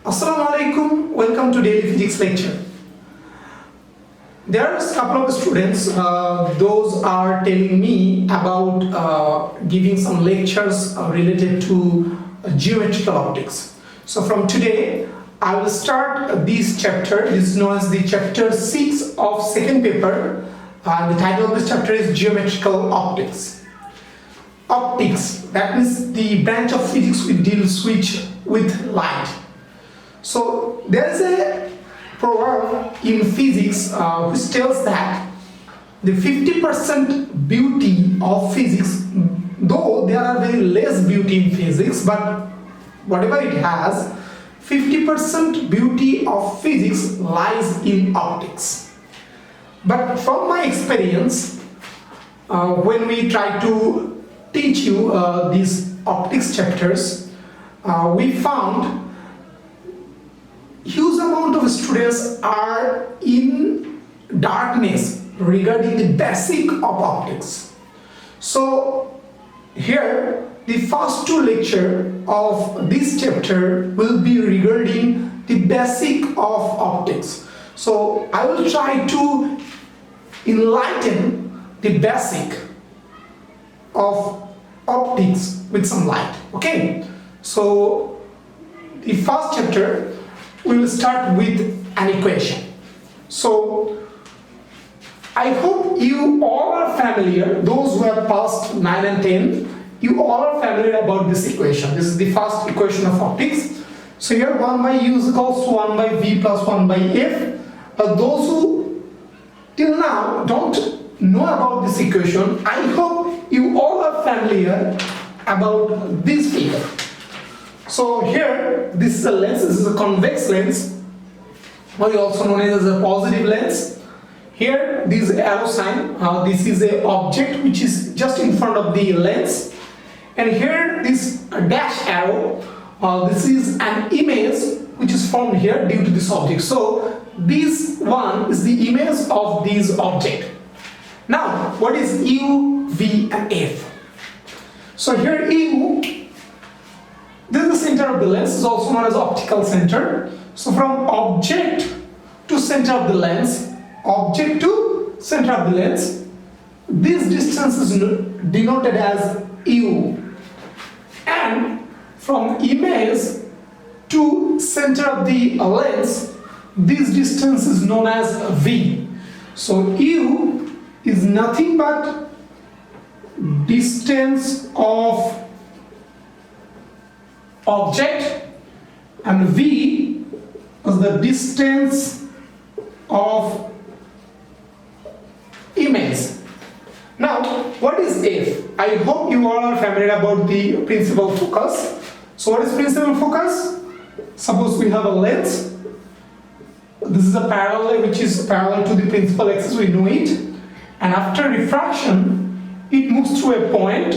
Assalamu alaikum, welcome to daily physics lecture. There are a couple of students, those are telling me about giving some lectures related to geometrical optics. So from today, I will start this chapter. This is known as the chapter 6 of second paper. The title of this chapter is Geometrical Optics. Optics, that means the branch of physics which deals with light. So there is a proverb in physics which tells that the 50% beauty of physics, though there are very less beauty in physics, but whatever it has, 50% beauty of physics lies in optics. But from my experience, when we try to teach you these optics chapters, we found huge amount of students are in darkness regarding the basic of optics. So here the first two lecture of this chapter will be regarding the basic of optics. So I will try to enlighten the basic of optics with some light. Okay, so the first chapter we will start with an equation. So I hope you all are familiar, those who have passed 9 and 10, you all are familiar about this equation. This is the first equation of optics. So here 1 by u is equals to 1 by v plus 1 by f. Those who till now don't know about this equation, I hope you all are familiar about this figure. So here, this is a lens, this is a convex lens, or also known as a positive lens. Here, this arrow sign, this is an object which is just in front of the lens. And here, this dash arrow, this is an image which is formed here due to this object. So, this one is the image of this object. Now, what is U, V and F? So here U, this is the center of the lens, is also known as optical center. So from object to center of the lens, object to center of the lens, this distance is denoted as U. And from image to center of the lens, this distance is known as V. So U is nothing but distance of object and V is the distance of image. Now, what is F? I hope you all are familiar about the principal focus. So what is principal focus? Suppose we have a lens. This is a parallel which is parallel to the principal axis, we know it. And after refraction, it moves through a point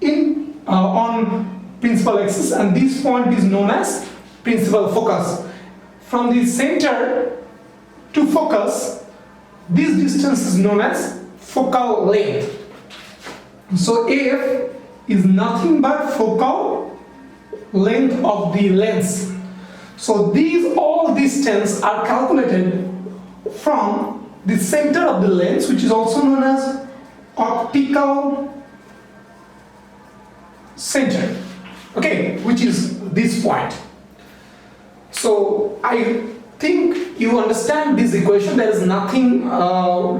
in on principal axis, and this point is known as principal focus. From the center to focus, this distance is known as focal length. So F is nothing but focal length of the lens. So these all distance are calculated from the center of the lens, which is also known as optical center. Okay, which is this point. So I think you understand this equation. There is nothing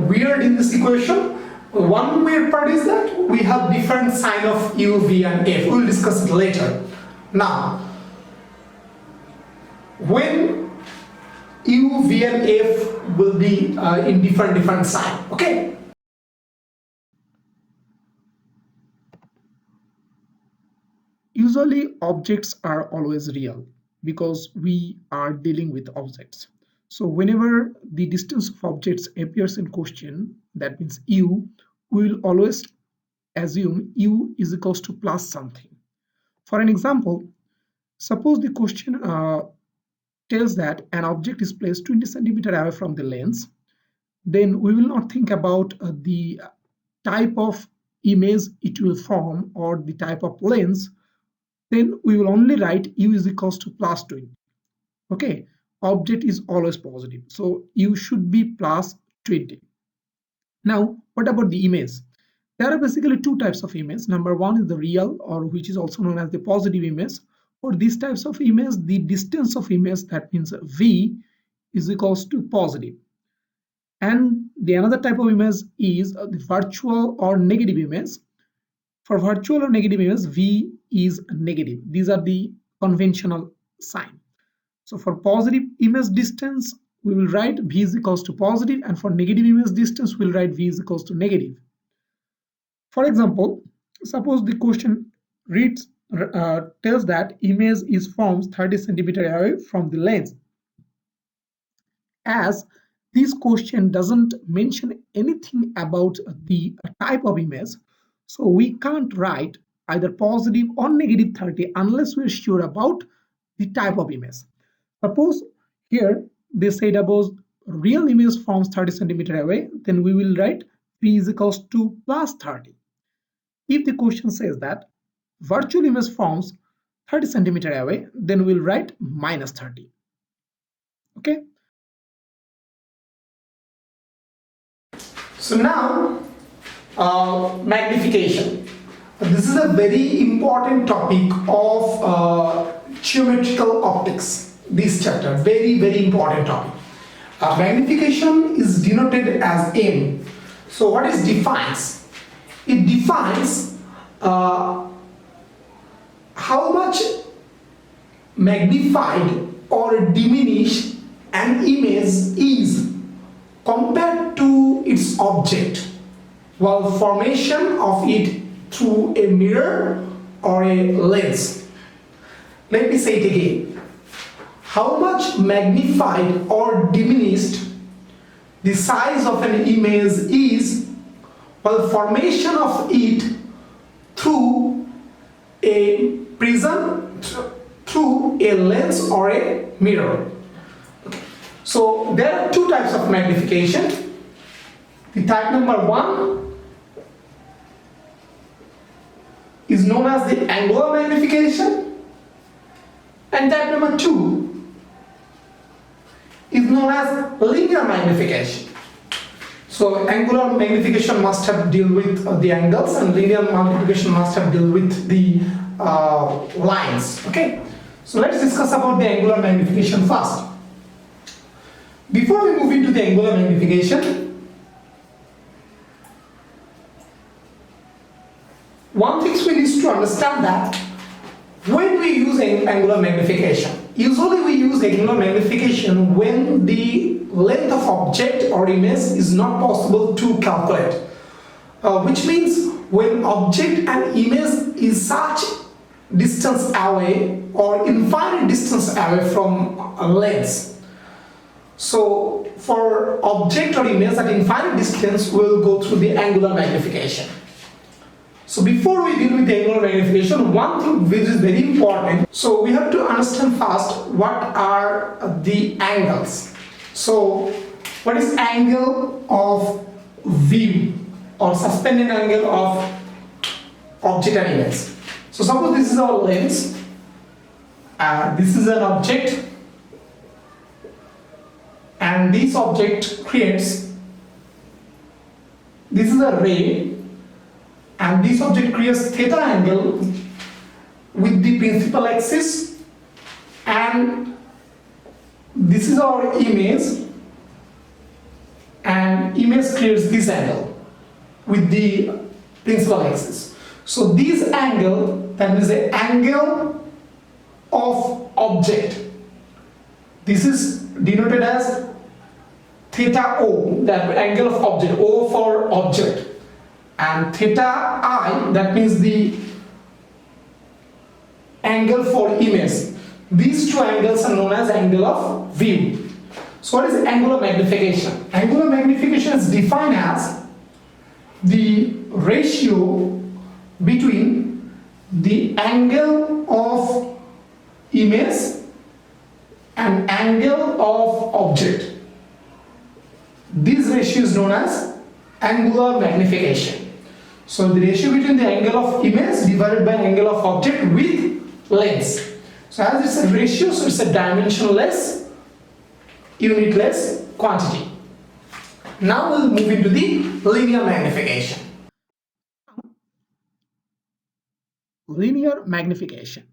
weird in this equation. One weird part is that we have different sign of U, V and F. We will discuss it later. Now, when U, V and F will be in different sign. Okay. Usually objects are always real because we are dealing with objects. So whenever the distance of objects appears in question, that means U, we will always assume U is equals to plus something. For an example, suppose the question tells that an object is placed 20 centimeter away from the lens, then we will not think about the type of image it will form or the type of lens. Then we will only write U is equals to plus 20. Okay, object is always positive, so you should be plus 20. Now, what about the image? There are basically two types of image. Number one is the real, or which is also known as the positive image. For these types of image, the distance of image, that means v, is equals to positive. And the another type of image is the virtual or negative image. For virtual or negative image, v is negative. These are the conventional sign. So for positive image distance, we will write v is equals to positive, and for negative image distance, we'll write v is equals to negative. For example, suppose the question reads tells that image is formed 30 centimeter away from the lens. As this question doesn't mention anything about the type of image, so we can't write either positive or negative 30 unless we're sure about the type of image. Suppose here they said about real image forms 30 centimeter away, then we will write v is equals to plus 30. If the question says that virtual image forms 30 centimeter away, then we'll write minus 30. Okay. So now, magnification. This is a very important topic of geometrical optics. This chapter, very important topic. Magnification is denoted as M. So what is defines? It defines how much magnified or diminished an image is compared to its object while formation of it through a mirror or a lens. Let me say it again. How much magnified or diminished the size of an image is while formation of it through a prism, through a lens or a mirror. Okay. So there are two types of magnification. The type number one is known as the angular magnification, and type number two is known as linear magnification. So angular magnification must have deal with the angles, and linear magnification must have deal with the lines. Okay. So let's discuss about the angular magnification first. Before we move into the angular magnification, one thing we need to understand that when we use angular magnification, usually we use angular magnification when the length of object or image is not possible to calculate, which means when object and image is such distance away or infinite distance away from a lens. So for object or image at infinite distance, we will go through the angular magnification. So before we deal with the angular magnification, one thing which is very important, so we have to understand first what are the angles. So what is angle of view or suspended angle of object and image? So suppose this is our lens, this is an object, and this object creates, this is a ray, and this object creates theta angle with the principal axis, and this is our image, and image creates this angle with the principal axis. So this angle, that means the angle of object, this is denoted as theta O, that angle of object, O for object, and theta I, that means the angle for image. These two angles are known as angle of view. So what is angular magnification? Angular magnification is defined as the ratio between the angle of image and angle of object. This ratio is known as angular magnification. So the ratio between the angle of image divided by angle of object with lens. So as it's a ratio, so it's a dimensionless, unitless quantity. Now we'll move into the linear magnification. Linear magnification.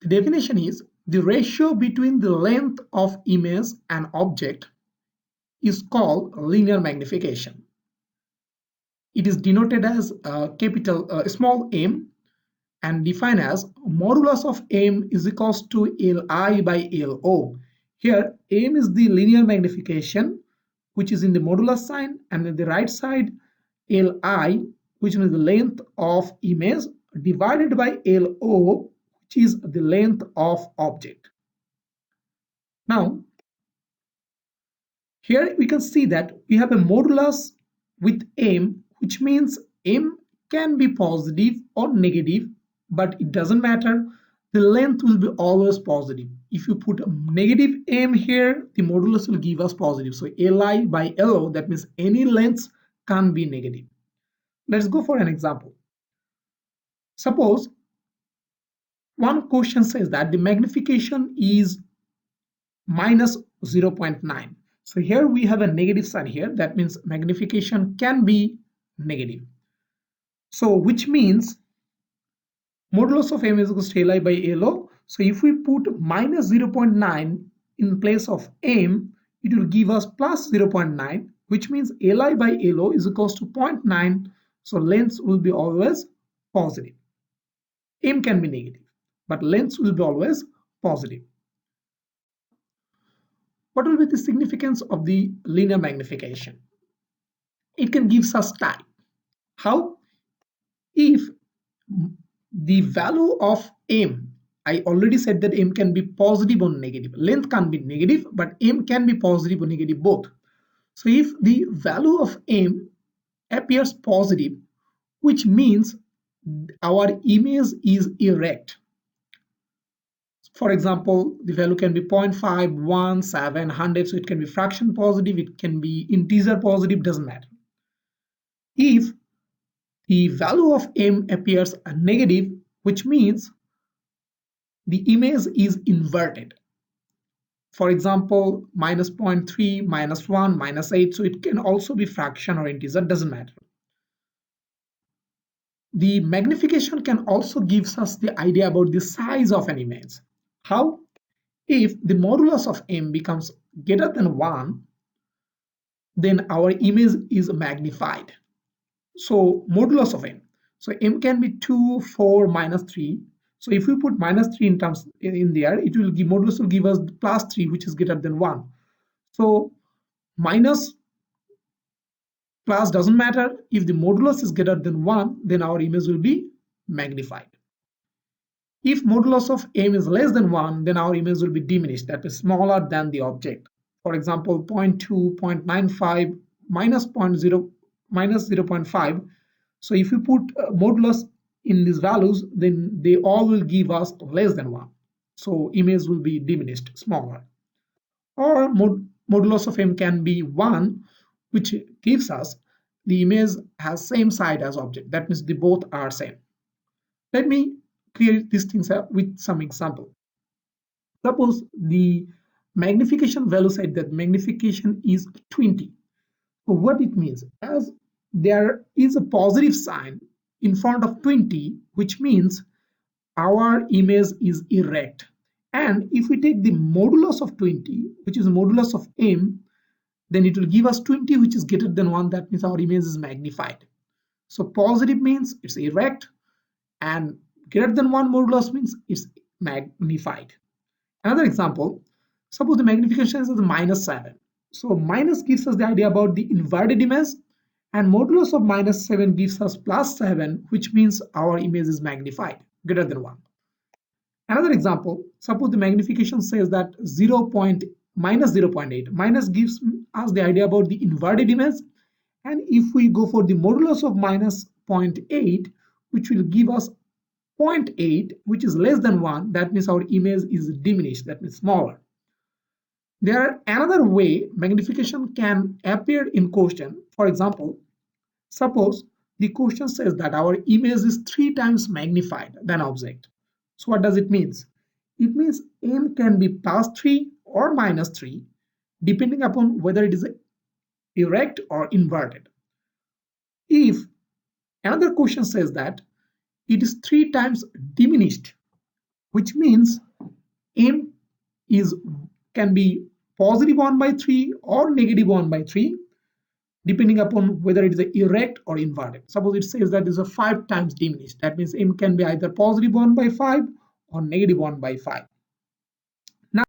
The definition is the ratio between the length of image and object is called linear magnification. It is denoted as small m and defined as modulus of m is equals to Li by Lo. Here m is the linear magnification which is in the modulus sign, and on the right side Li, which is the length of image, divided by Lo, which is the length of object. Now here we can see that we have a modulus with m, which means m can be positive or negative, but it doesn't matter. The length will be always positive. If you put a negative m here, the modulus will give us positive. So Li by Lo, that means any length can be negative. Let's go for an example. Suppose one question says that the magnification is minus 0.9. So here we have a negative sign here. That means magnification can be negative. So which means modulus of m is equals to Li by Lo. So if we put minus 0.9 in place of m, it will give us plus 0.9, which means Li by Lo is equals to 0.9. So length will be always positive. M can be negative, but length will be always positive. What will be the significance of the linear magnification? It can give us time. How? If the value of m, I already said that m can be positive or negative. Length can be negative, but m can be positive or negative both. So if the value of m appears positive, which means our image is erect. For example, the value can be 0.5, 1, 7, 100, so it can be fraction positive, it can be integer positive, doesn't matter. If the value of m appears negative, which means the image is inverted. For example, minus 0.3, minus 1, minus 8, so it can also be fraction or integer, doesn't matter. The magnification can also give us the idea about the size of an image. How? If the modulus of m becomes greater than 1, then our image is magnified. So modulus of m. So m can be 2, 4, minus 3. So if we put minus 3 in terms in there, it will give modulus will give us plus 3, which is greater than 1. So minus plus doesn't matter. If the modulus is greater than 1, then our image will be magnified. If modulus of m is less than 1, then our image will be diminished, that is smaller than the object. For example, 0.2, 0.95, minus 0.0, minus 0.5. So if we put modulus in these values, then they all will give us less than 1. So image will be diminished, smaller. Or modulus of m can be 1, which gives us the image has same side as object. That means they both are same. Let me clear these things up with some example. Suppose the magnification value said that magnification is 20. So what it means, as there is a positive sign in front of 20, which means our image is erect. And if we take the modulus of 20, which is the modulus of m, then it will give us 20, which is greater than 1. That means our image is magnified. So positive means it's erect, and greater than 1 modulus means it's magnified. Another example, suppose the magnification is minus 7. So minus gives us the idea about the inverted image, and modulus of minus 7 gives us plus 7, which means our image is magnified, greater than 1. Another example, suppose the magnification says that minus 0.8. Minus gives us the idea about the inverted image, and if we go for the modulus of minus 0.8, which will give us 0.8, which is less than 1, that means our image is diminished, that means smaller. There are another way magnification can appear in question. For example, suppose the question says that our image is 3 times magnified than object. So what does it mean? It means m can be plus 3 or minus 3 depending upon whether it is erect or inverted. If another question says that it is 3 times diminished, which means m is can be positive 1 by 3 or negative 1 by 3 depending upon whether it is erect or inverted. Suppose it says that it is a 5 times diminished. That means m can be either positive 1 by 5 or negative 1 by 5. Now,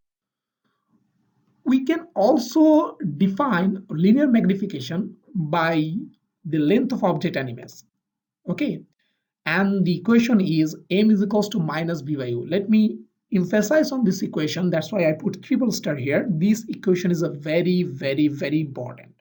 we can also define linear magnification by the length of object and image. Okay, and the equation is m is equals to minus b by u. Let me emphasize on this equation. That's why I put triple star here. This equation is a very important.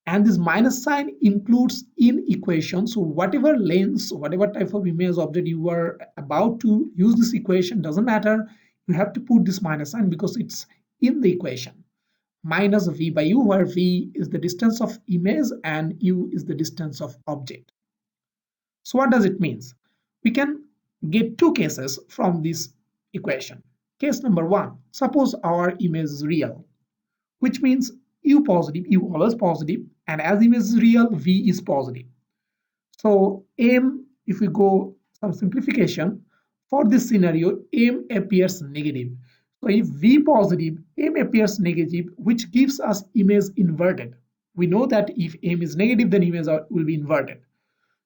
And this minus sign includes in equation. So whatever lens, whatever type of image object you are about to use this equation, doesn't matter. You have to put this minus sign because it's in the equation. Minus v by u, where v is the distance of image and u is the distance of object. So what does it mean? We can get two cases from this equation. Case number one, suppose our image is real, which means u positive, u always positive, and as image is real, v is positive. So m, if we go some simplification, for this scenario, m appears negative. So if v positive, m appears negative, which gives us image inverted. We know that if m is negative, then image will be inverted.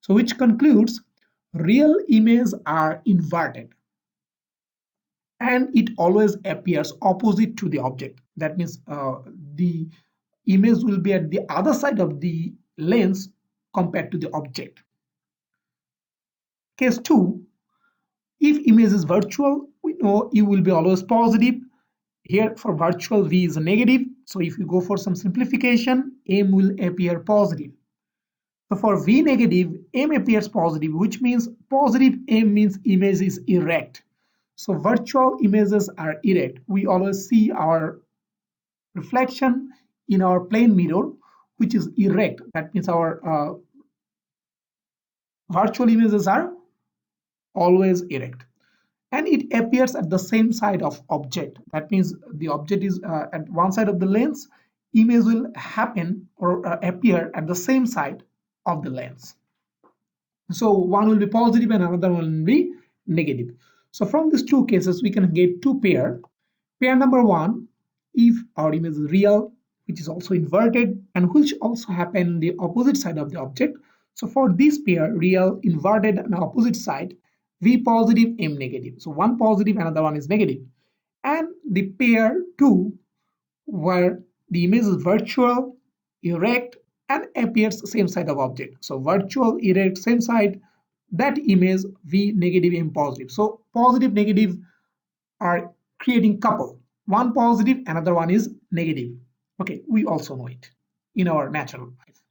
So which concludes real images are inverted and it always appears opposite to the object. That means the image will be at the other side of the lens compared to the object. Case 2, if image is virtual, we know u will be always positive. Here for virtual, v is negative. So if you go for some simplification, m will appear positive. So for v negative, m appears positive, which means positive m means image is erect. So virtual images are erect. We always see our reflection in our plane mirror, which is erect. That means our virtual images are always erect. And it appears at the same side of object. That means the object is at one side of the lens, image will happen or appear at the same side of the lens. So one will be positive and another one will be negative. So from these two cases, we can get two pair. Pair number one, if our image is real, which is also inverted and which also happen in the opposite side of the object. So for this pair, real, inverted and opposite side, v positive, m negative. So one positive, another one is negative. And the pair two, where the image is virtual, erect, and appears same side of object. So virtual, erect, same side, that image v negative, m positive. So positive, negative are creating couple. One positive, another one is negative. Okay, we also know it in our natural life.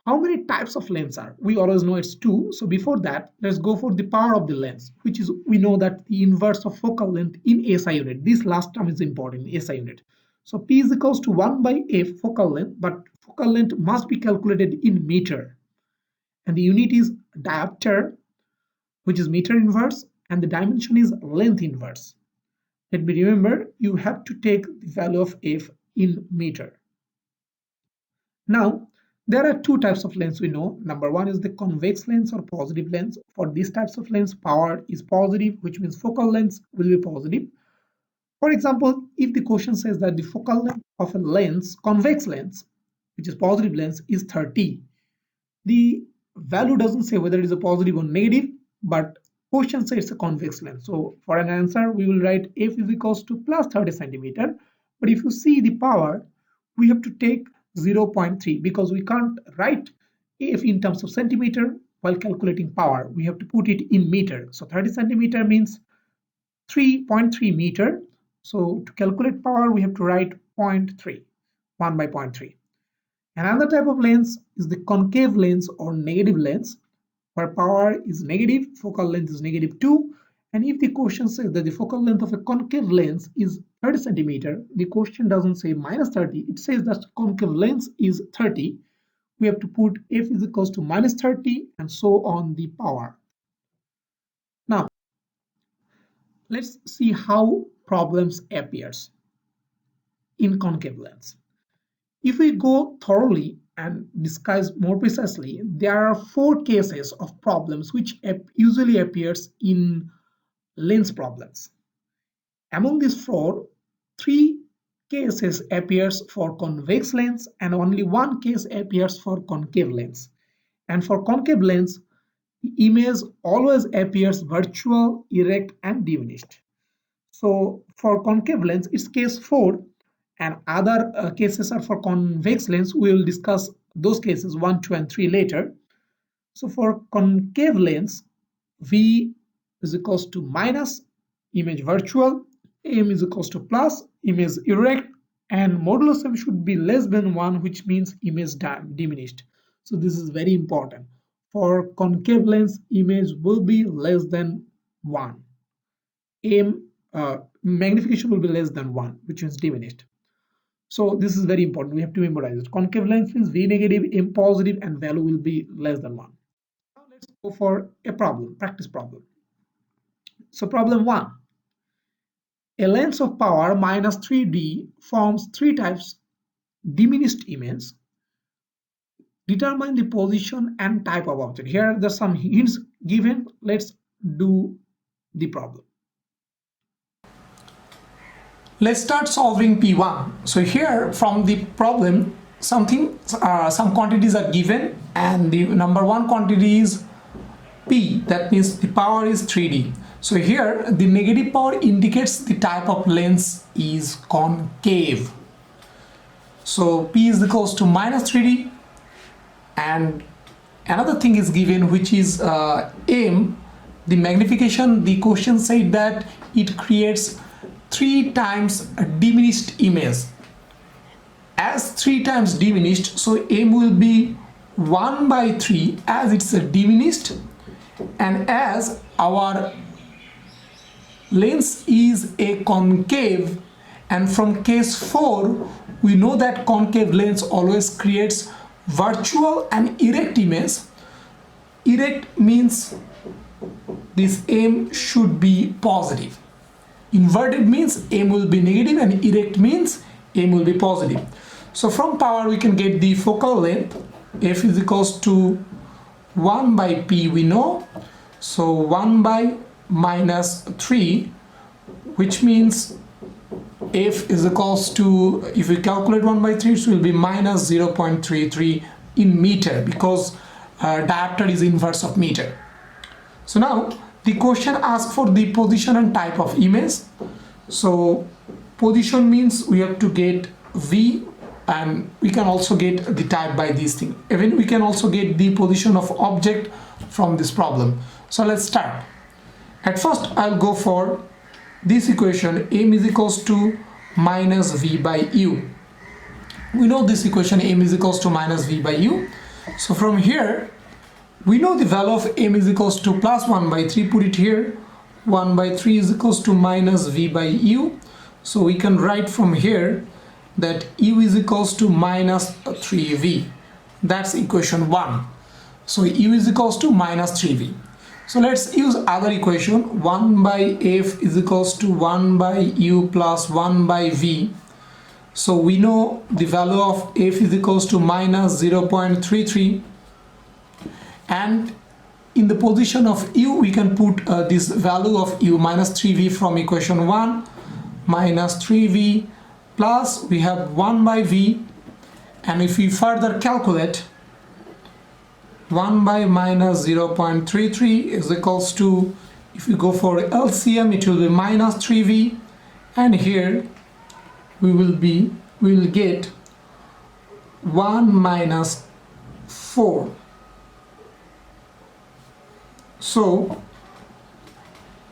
How many types of lens are? We always know it's two. So before that, let's go for the power of the lens, which is, we know that the inverse of focal length in SI unit. This last term is important in SI unit. So P is equals to 1 by F focal length, but focal length must be calculated in meter. And the unit is diopter, which is meter inverse, and the dimension is length inverse. Let me remember, you have to take the value of F in meter. Now, there are two types of lens we know. Number one is the convex lens or positive lens. For these types of lens, power is positive, which means focal length will be positive. For example, if the question says that the focal length of a lens, convex lens, which is positive lens, is 30, the value doesn't say whether it is a positive or negative, but question says it's a convex lens. So for an answer, we will write F is equals to plus 30 centimeter. But if you see the power, we have to take 0.3 because we can't write F in terms of centimeter while calculating power. We have to put it in meter. So 30 centimeter means 3.3 meter. So to calculate power, we have to write 0.3, 1 by 0.3. Another type of lens is the concave lens or negative lens, where power is negative, focal length is negative 2. And if the question says that the focal length of a concave lens is 30 centimeter, the question doesn't say minus 30, it says that concave lens is 30. We have to put F is equals to minus 30 and so on the power. Let's see how problems appears in concave lens. If we go thoroughly and discuss more precisely, there are 4 cases of problems which usually appears in lens problems. Among these 4, 3 cases appears for convex lens and only 1 case appears for concave lens. And for concave lens, the image always appears virtual, erect, and diminished. So for concave lens, it's case 4, and other cases are for convex lens. We will discuss those cases 1, 2, and 3 later. So for concave lens, V is equals to minus, image virtual, M is equals to plus, image erect, and modulus M should be less than 1, which means image diminished. So this is very important. For concave lens, image will be less than 1. Magnification will be less than 1, which means diminished. So this is very important. We have to memorize it. Concave lens means V negative, M positive, and value will be less than 1. Now let's go for a problem, practice problem. So problem 1. A lens of power minus 3D forms 3 types diminished image. Determine the position and type of object. Here are the some hints given. Let's do the problem. Let's start solving P1. So here from the problem, some quantities are given, and the number 1 quantity is P. That means the power is 3D. So here the negative power indicates the type of lens is concave. So P is equals to minus 3D, and another thing is given, which is M. The magnification, the question said that it creates 3 times a diminished image. As 3 times diminished, so M will be 1 by 3 as it's a diminished, and as our lens is a concave, and from case 4 we know that concave lens always creates virtual and erect image. Erect means this M should be positive. Inverted means M will be negative, and erect means M will be positive. So from power we can get the focal length. F is equals to 1 by P we know. So 1 by minus 3, which means F is equals to, if we calculate 1 by 3, it will be minus 0.33 in meter, because diopter is inverse of meter. So now the question asks for the position and type of image. So position means we have to get V, and we can also get the type by these things. Even we can also get the position of object from this problem. So let's start. At first I'll go for this equation, M is equals to minus V by U. We know this equation, M is equals to minus V by U. So from here we know the value of M is equals to plus 1 by 3, put it here. 1 by 3 is equals to minus V by U. So we can write from here that U is equals to minus 3V. That's equation 1. So U is equals to minus 3V. So let's use other equation. 1 by F is equals to 1 by U plus 1 by V. So we know the value of F is equals to minus 0.33, and in the position of U we can put this value of U minus 3V from equation 1, minus 3V plus we have 1 by V, and if we further calculate, 1 by minus 0.33 is equals to, if we go for LCM, it will be minus 3V, and here we will get 1 minus 4. So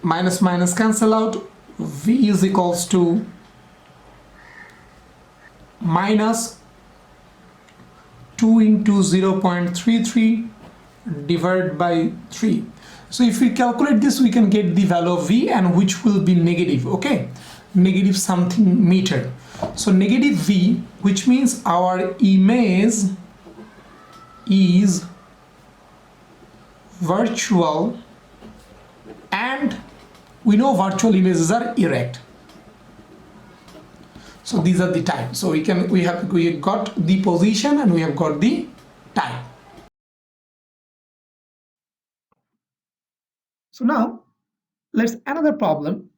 minus minus cancel out. V is equals to minus 2 into 0.33 divided by 3. So if we calculate this, we can get the value of V, and which will be negative, okay, negative something meter. So negative V, which means our image is virtual and we know virtual images are erect. So these are the type. So we got the position and we have got the type. So now let's another problem.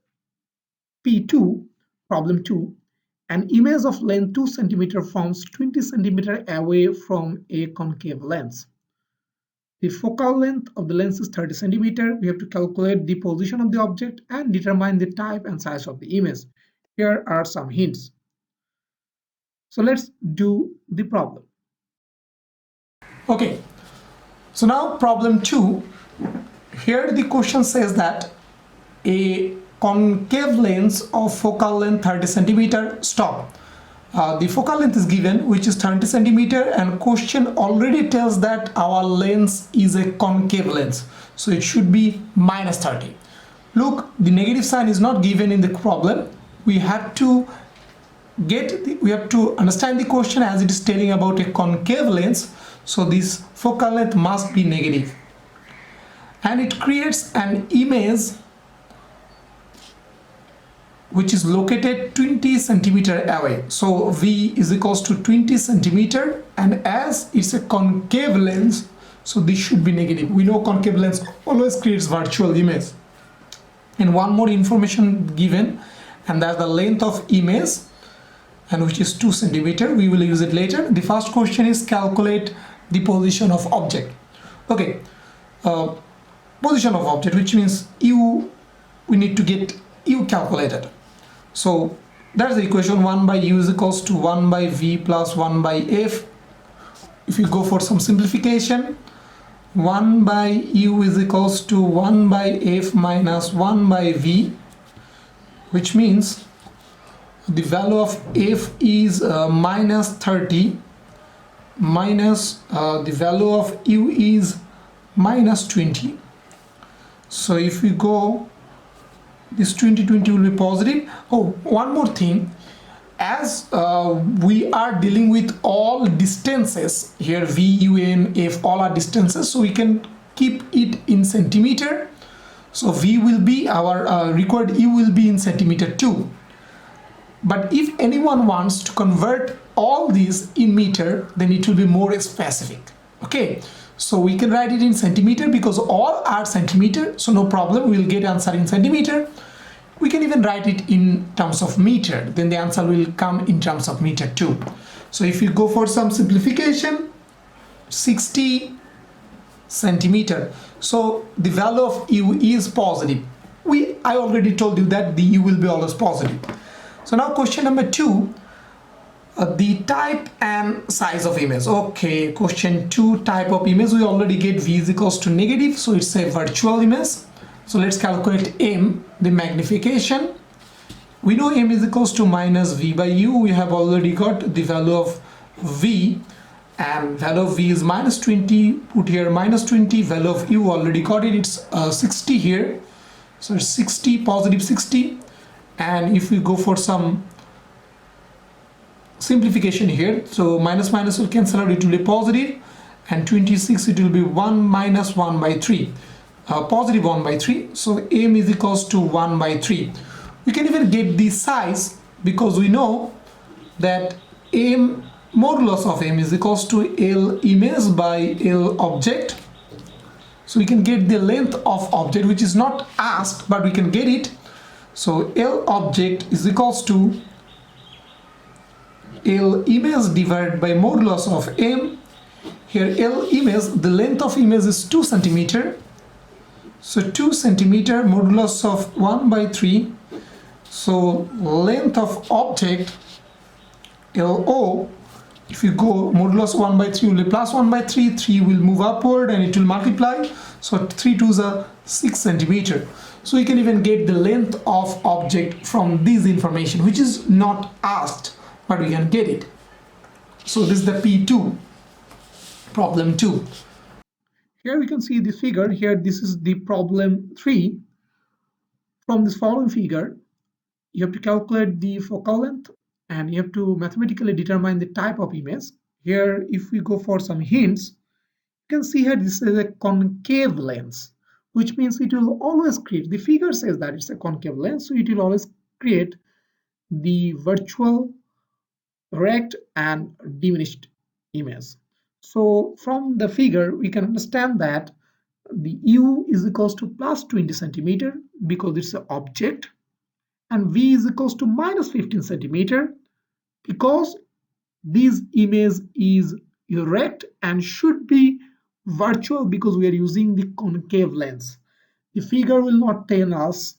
P2, problem 2. An image of length 2 cm forms 20 cm away from a concave lens. The focal length of the lens is 30 cm. We have to calculate the position of the object and determine the type and size of the image. Here are some hints. So let's do the problem. Okay, so now problem 2. Here the question says that a concave lens of focal length 30 cm. Stop. The focal length is given, which is 30 cm, and question already tells that our lens is a concave lens, so it should be minus 30. Look, the negative sign is not given in the problem. We have to understand the question as it is telling about a concave lens, so this focal length must be negative, and it creates an image which is located 20 cm away. So V is equals to 20 cm, and as it's a concave lens, so this should be negative. We know concave lens always creates virtual image. And one more information given, and that's the length of image, and which is 2 cm. We will use it later. The first question is calculate the position of object. Okay, position of object, which means we need to get U calculated. So that's the equation. 1 by U is equals to 1 by V plus 1 by F. If you go for some simplification, 1 by U is equals to 1 by F minus 1 by V, which means the value of F is minus 30 minus the value of U is minus 20. So if we go, this 20 will be positive. Oh, one more thing, as we are dealing with all distances here, V, U, N, F, all are distances, so we can keep it in centimeter. So V will be our required U will be in centimeter too. But if anyone wants to convert all these in meter, then it will be more specific. Okay, so we can write it in centimeter because all are centimeter, so no problem, we'll get answer in centimeter. We can even write it in terms of meter, then the answer will come in terms of meter too. So if you go for some simplification, 60 centimeter, so the value of U is positive. I already told you that the U will be always positive. So now question number 2, the type and size of image. Okay, question 2, type of image, we already get V is equals to negative, so it's a virtual image. So let's calculate M, the magnification. We know M is equals to minus V by U. We have already got the value of V, and value of V is minus 20. Put here minus 20. Value of U already got it. It's 60 here. So it's 60, positive 60. And if we go for some simplification here, so minus minus will cancel out, it will be positive, and 26 it will be 1 minus 1 by 3. Positive 1 by 3, so M is equals to 1 by 3. We can even get the size because we know that M, modulus of M is equals to L image by L object. So we can get the length of object, which is not asked, but we can get it. So L object is equals to L image divided by modulus of M. Here L image, the length of image is 2 centimeter. So 2 centimeter modulus of 1 by 3. So length of object LO, if you go modulus 1 by 3 will be plus 1 by 3, 3 will move upward and it will multiply. So 3 2s are 6 centimeter. So you can even get the length of object from this information, which is not asked, but we can get it. So this is the P2, problem 2. Here we can see this figure. Here this is the problem 3. From this following figure, you have to calculate the focal length and you have to mathematically determine the type of image. Here if we go for some hints, you can see here this is a concave lens. which means it will always create, the figure says that it's a concave lens, so it will always create the virtual, rect and diminished image. So from the figure we can understand that the u is equals to plus 20 centimeter because it's an object, and v is equals to minus 15 centimeter because this image is erect and should be virtual because we are using the concave lens. The figure will not tell us,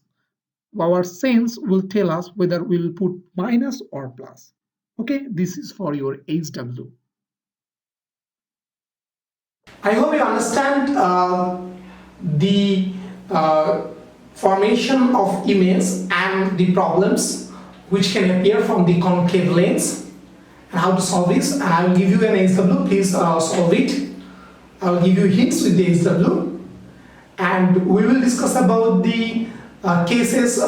our sense will tell us whether we will put minus or plus. Okay, this is for your HW. I hope you understand the formation of image and the problems which can appear from the concave lens and how to solve this. And I will give you an HW, please solve it. I will give you hints with the HW, and we will discuss about the cases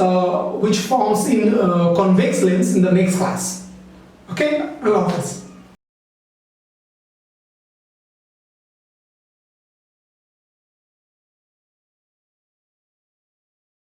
which forms in convex lens in the next class. Okay, Allah Hafiz.